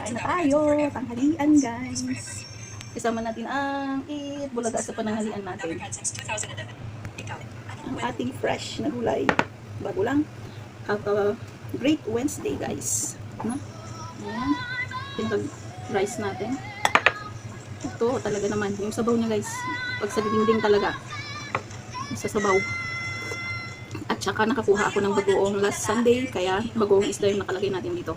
Kain na tayo. Tanghalian, guys. Isama natin ang bulaga sa pananghalian natin. Ang ating fresh na gulay. Bago lang. Have a great Wednesday, guys. No? Ayan. Pinag-rice natin. Ito talaga naman. Yung sabaw niya, guys. Pag sa dinding talaga. Sa sabaw. At saka nakakuha ako ng bagoong last Sunday. Kaya bagoong isda yung nakalagay natin dito.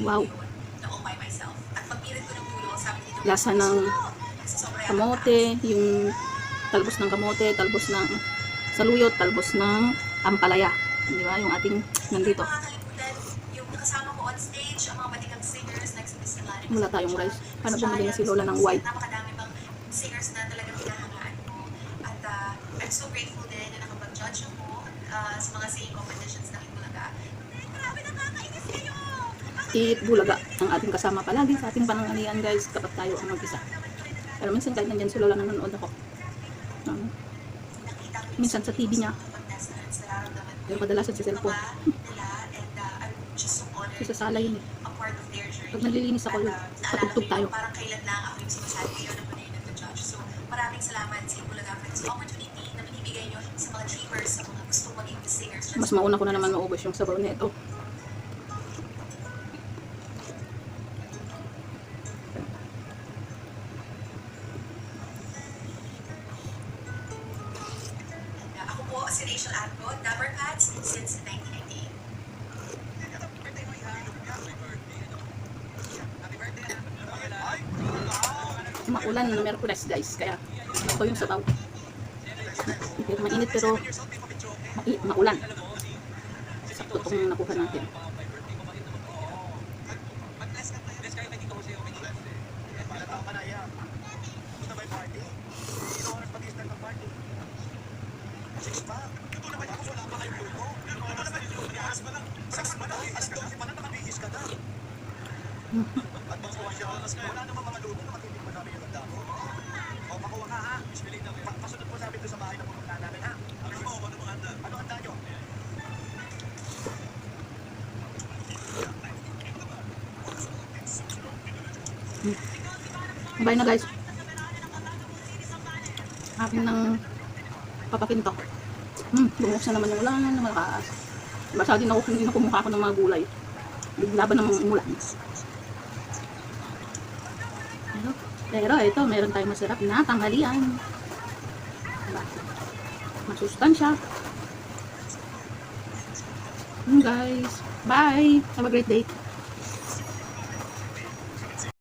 Wow. Lasa ng kamote, yung talbos ng kamote, talbos ng saluyot, talbos ng ampalaya. Di ba? Yung ating nandito. Wala tayong rice. Paano bumili na si Lola ng white? Singers na talagang hinahangaan mo. At I'm so grateful din na nakapag-judge ako sa mga singing competitions ng Bulaga. Grabe, nakakainis kayo! Bulaga ang ating kasama palagi sa ating pananghalian, guys, kapag tayo ang mag-isa. Pero minsan kahit nandyan si Lola nanonood ako. Minsan sa TV niya. Pero kadalasan sa cellphone. Kasi sa sala yun eh. Pag nalilinis ako, patugtog tayo. Parang kailan lang ako yung sinasabi kayo na muna yung nag-judge. So maraming salamat sa Bulaga for this opportunity na binibigay nyo sa mga dreamers, sa mga gustong maging singers. Mas mauna ko na naman maubos yung sabaw nito. Ako po si Rachel Arco, Dabber Cats, since 1998. Maulan na Merkules, guys, kaya ito yung sabaw. Pero mainit pero maulan. Sakto itong nakuha natin. Bye na, guys. Akin ng papapinto. Bumuksan na naman yung ulan na malakas. Basta din ako, hindi na kumukha ko ng mga gulay. Laban ng mga umulan. Pero ito, meron tayong masarap na tanghalian. Diba? Masustansya. Guys. Bye. Have a great day.